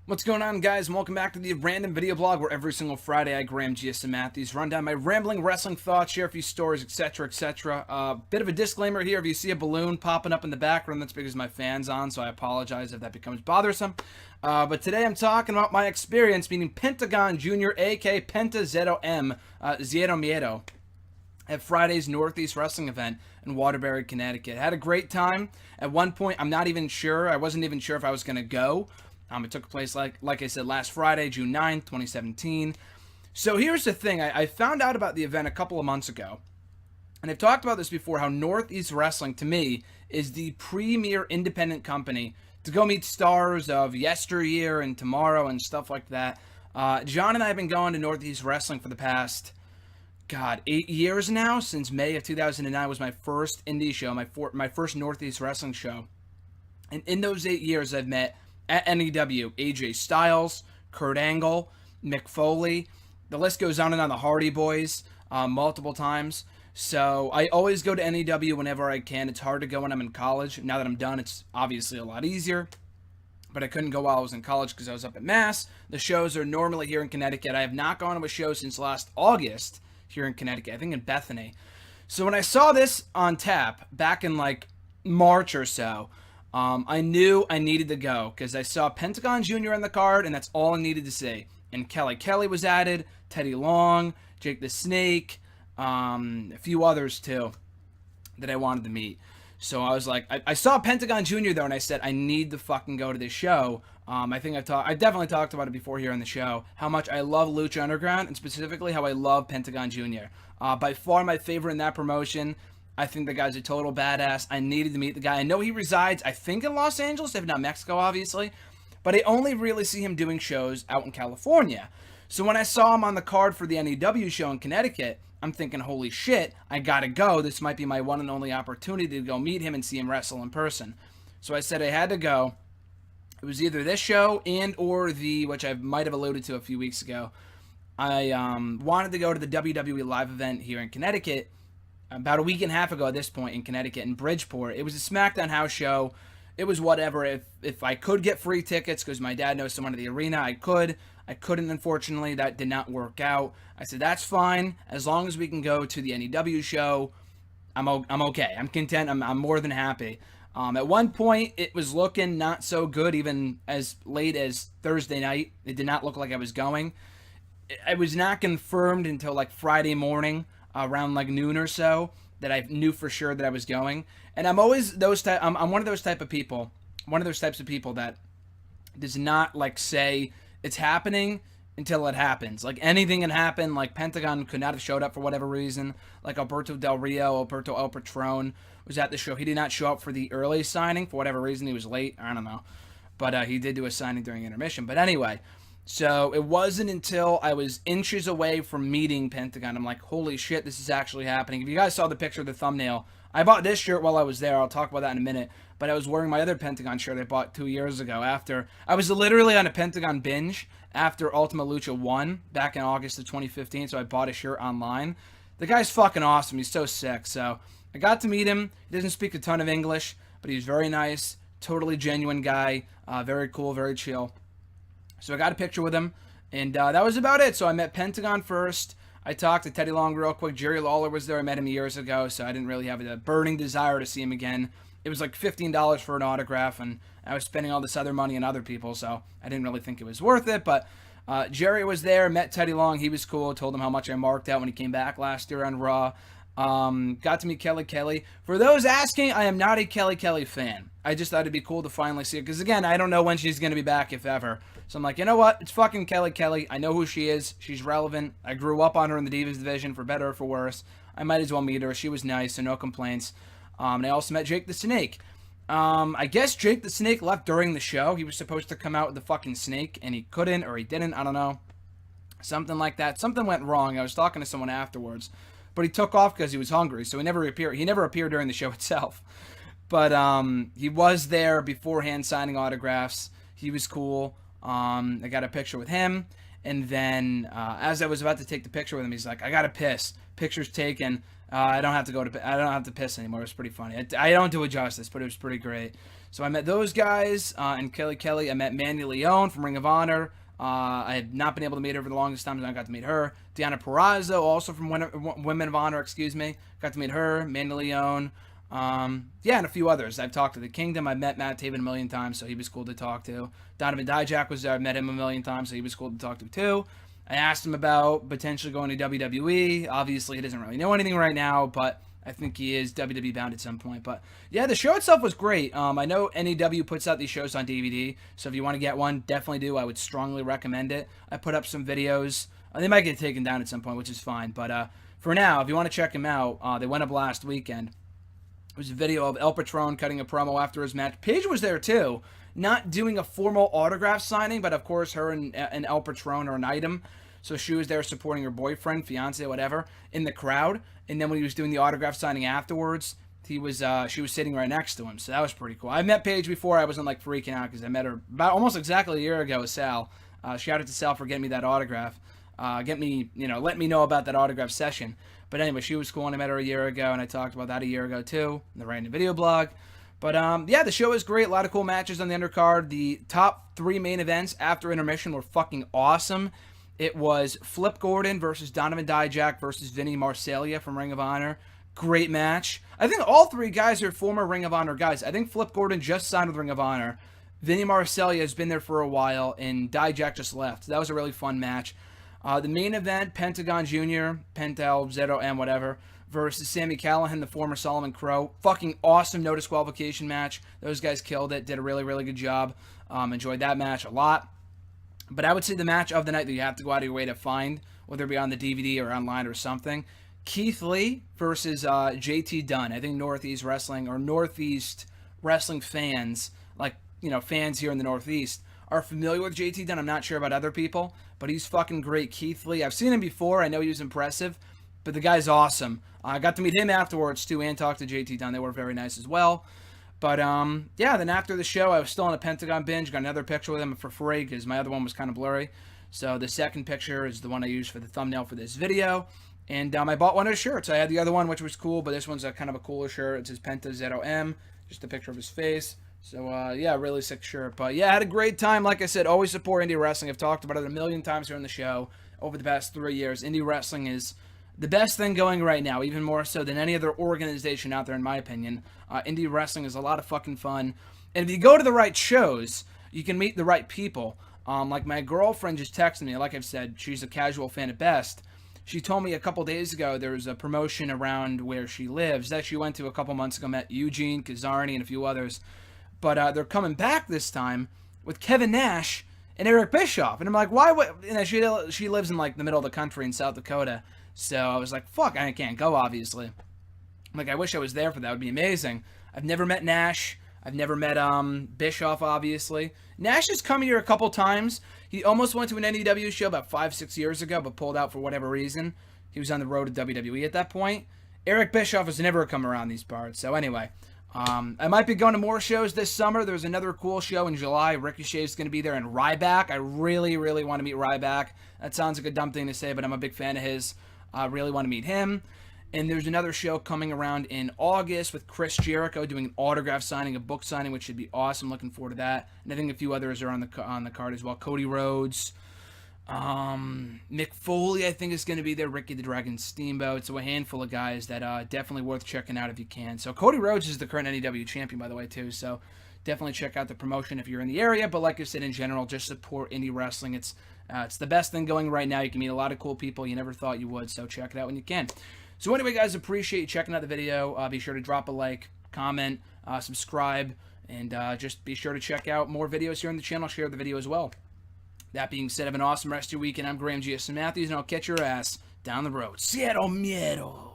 What's going on, guys, and welcome back to the random video blog where every single Friday I, Graham GSM Matthews, run down my rambling wrestling thoughts, share a few stories, etc., etc. Bit of a disclaimer here: if you see a balloon popping up in the background, that's because my fan's on, so I apologize if that becomes bothersome. But today I'm talking about my experience meeting Pentagon Jr., aka Penta el Zero M, Zero Miedo, at Friday's Northeast Wrestling event in Waterbury, Connecticut. Had a great time. At one point, I wasn't even sure if I was going to go. It took place, like I said, last Friday, June 9th, 2017. So here's the thing. I found out about the event a couple of months ago. And I've talked about this before, how Northeast Wrestling, to me, is the premier independent company to go meet stars of yesteryear and tomorrow and stuff like that. John and I have been going to Northeast Wrestling for the past, 8 years now. Since May of 2009 was my first indie show, my first Northeast Wrestling show. And in those 8 years, I've met at NEW, AJ Styles, Kurt Angle, Mick Foley. The list goes on and on. The Hardy Boys, multiple times. So I always go to NEW whenever I can. It's hard to go when I'm in college. Now that I'm done, it's obviously a lot easier. But I couldn't go while I was in college because I was up at Mass. The shows are normally here in Connecticut. I have not gone to a show since last August here in Connecticut. I think in Bethany. So when I saw this on tap back in March or so, I knew I needed to go because I saw Pentagon Jr. on the card, and that's all I needed to see. And Kelly was added, Teddy Long, Jake the Snake, a few others too that I wanted to meet. So I was like, I saw Pentagon Jr. though, and I said I need to fucking go to this show. I think I definitely talked about it before here on the show, how much I love Lucha Underground, and specifically how I love Pentagon Jr. By far my favorite in that promotion. I think the guy's a total badass. I needed to meet the guy. I know he resides, I think, in Los Angeles, if not Mexico, obviously. But I only really see him doing shows out in California. So when I saw him on the card for the NEW show in Connecticut, I'm thinking, holy shit, I gotta go. This might be my one and only opportunity to go meet him and see him wrestle in person. So I said I had to go. It was either this show and or which I might have alluded to a few weeks ago. I wanted to go to the WWE live event here in Connecticut about a week and a half ago at this point in Connecticut, in Bridgeport. It was a SmackDown house show. It was whatever. If I could get free tickets because my dad knows someone at the arena, I could. I couldn't, unfortunately. That did not work out. I said, that's fine. As long as we can go to the NEW show, I'm okay. I'm content. I'm more than happy. At one point, it was looking not so good, even as late as Thursday night. It did not look like I was going. It was not confirmed until Friday morning, around noon or so, that I knew for sure that I was going. And I'm always I'm one of those types of people that does not say it's happening until it happens. Anything can happen. Pentagon could not have showed up for whatever reason. Alberto Del Rio, Alberto El Patron was at the show. He did not show up for the early signing for whatever reason. He was late. I don't know. But he did do a signing during intermission. But anyway, so it wasn't until I was inches away from meeting Pentagon, I'm like, holy shit, this is actually happening. If you guys saw the picture of the thumbnail, I bought this shirt while I was there. I'll talk about that in a minute. But I was wearing my other Pentagon shirt I bought 2 years ago. I was literally on a Pentagon binge after Ultima Lucha 1 back in August of 2015, so I bought a shirt online. The guy's fucking awesome. He's so sick. So I got to meet him. He doesn't speak a ton of English, but he's very nice, totally genuine guy, very cool, very chill. So I got a picture with him, and that was about it. So I met Pentagon first. I talked to Teddy Long real quick. Jerry Lawler was there. I met him years ago, so I didn't really have a burning desire to see him again. It was $15 for an autograph, and I was spending all this other money on other people, so I didn't really think it was worth it. But Jerry was there, met Teddy Long. He was cool. Told him how much I marked out when he came back last year on Raw. Got to meet Kelly. For those asking, I am not a Kelly fan. I just thought it'd be cool to finally see her, because again, I don't know when she's going to be back, if ever. So I'm like, you know what? It's fucking Kelly. I know who she is. She's relevant. I grew up on her in the Divas division, for better or for worse. I might as well meet her. She was nice, so no complaints. And I also met Jake the Snake. I guess Jake the Snake left during the show. He was supposed to come out with the fucking snake, and he couldn't, or he didn't. I don't know. Something like that. Something went wrong. I was talking to someone afterwards. But he took off because he was hungry, so he never appeared. He never appeared during the show itself. But he was there beforehand signing autographs. He was cool. I got a picture with him. And then as I was about to take the picture with him, he's like, I got to piss. Picture's taken. I don't have to piss anymore. It was pretty funny. I don't do it justice, but it was pretty great. So I met those guys, and Kelly. I met Mandy Leone from Ring of Honor. I had not been able to meet her for the longest time, and I got to meet her. Deanna Purrazzo, also from Women of Honor, excuse me. Got to meet her. Mandy Leone. And a few others. I've talked to the Kingdom. I met Matt Taven a million times, so he was cool to talk to. Donovan Dijak was there. I met him a million times, so he was cool to talk to too. I asked him about potentially going to WWE. Obviously, he doesn't really know anything right now, but I think he is WWE bound at some point. But yeah, the show itself was great. I know NEW puts out these shows on DVD, so if you want to get one, definitely do. I would strongly recommend it. I put up some videos. They might get taken down at some point, which is fine. But for now, if you want to check them out, they went up last weekend. It was a video of El Patron cutting a promo after his match. Paige was there too, not doing a formal autograph signing, but of course her and El Patron are an item. So she was there supporting her boyfriend, fiance, whatever, in the crowd. And then when he was doing the autograph signing afterwards, she was sitting right next to him. So that was pretty cool. I met Paige before. I wasn't like freaking out because I met her about almost exactly a year ago with Sal. Shout out to Sal for getting me that autograph. Let me know about that autograph session. But anyway, she was cool, and I met her a year ago, and I talked about that a year ago too in the random video blog. But the show was great. A lot of cool matches on the undercard. The top 3 main events after intermission were fucking awesome. It was Flip Gordon versus Donovan Dijak versus Vinny Marseglia from Ring of Honor. Great match. I think all 3 guys are former Ring of Honor guys. I think Flip Gordon just signed with Ring of Honor. Vinny Marseglia has been there for a while, and Dijak just left. So that was a really fun match. The main event, Pentagon Jr., Penta el Zero M, whatever, versus Sami Callihan, the former Solomon Crow. Fucking awesome no disqualification match. Those guys killed it. Did a really, really good job. Enjoyed that match a lot. But I would say the match of the night that you have to go out of your way to find, whether it be on the DVD or online or something, Keith Lee versus JT Dunn. I think Northeast Wrestling or Northeast Wrestling fans, fans here in the Northeast, are familiar with JT Dunn. I'm not sure about other people, but he's fucking great. Keith Lee, I've seen him before. I know he was impressive, but the guy's awesome. I got to meet him afterwards too and talk to JT Dunn. They were very nice as well. But then after the show, I was still on a Pentagon binge. Got another picture with him for free because my other one was kind of blurry. So the second picture is the one I used for the thumbnail for this video. And I bought one of his shirts. I had the other one, which was cool, but this one's a kind of a cooler shirt. It says Penta Zero M, just a picture of his face. So, really sick shirt. But, I had a great time. Like I said, always support indie wrestling. I've talked about it a million times here on the show over the past 3 years. Indie wrestling is the best thing going right now, even more so than any other organization out there, in my opinion. Indie wrestling is a lot of fucking fun. And if you go to the right shows, you can meet the right people. Like my girlfriend just texted me. Like I've said, she's a casual fan at best. She told me a couple days ago there was a promotion around where she lives that she went to a couple months ago, met Eugene, Kazarni, and a few others. But they're coming back this time with Kevin Nash and Eric Bischoff. And I'm like, why? She lives in the middle of the country in South Dakota. So I was like, fuck, I can't go, obviously. I wish I was there for that. It would be amazing. I've never met Nash. I've never met Bischoff, obviously. Nash has come here a couple times. He almost went to an NEW show about 5-6 years ago, but pulled out for whatever reason. He was on the road to WWE at that point. Eric Bischoff has never come around these parts. So anyway, I might be going to more shows this summer. There's another cool show in July. Ricochet's going to be there, and Ryback. I really, really want to meet Ryback. That sounds like a dumb thing to say, but I'm a big fan of his. I really want to meet him. And there's another show coming around in August with Chris Jericho doing an autograph signing, a book signing, which should be awesome. Looking forward to that. And I think a few others are on the card as well. Cody Rhodes, Mick Foley, I think is going to be there. Ricky the Dragon Steamboat. So a handful of guys that definitely worth checking out if you can. So Cody Rhodes is the current NEW champion, by the way, too. So definitely check out the promotion if you're in the area. But like I said, in general, just support indie wrestling. It's the best thing going right now. You can meet a lot of cool people you never thought you would. So check it out when you can. So anyway, guys, appreciate you checking out the video. Be sure to drop a like, comment, subscribe, and just be sure to check out more videos here on the channel. Share the video as well. That being said, have an awesome rest of your week, and I'm Graham G.S. Matthews, and I'll catch your ass down the road. Cero miedo.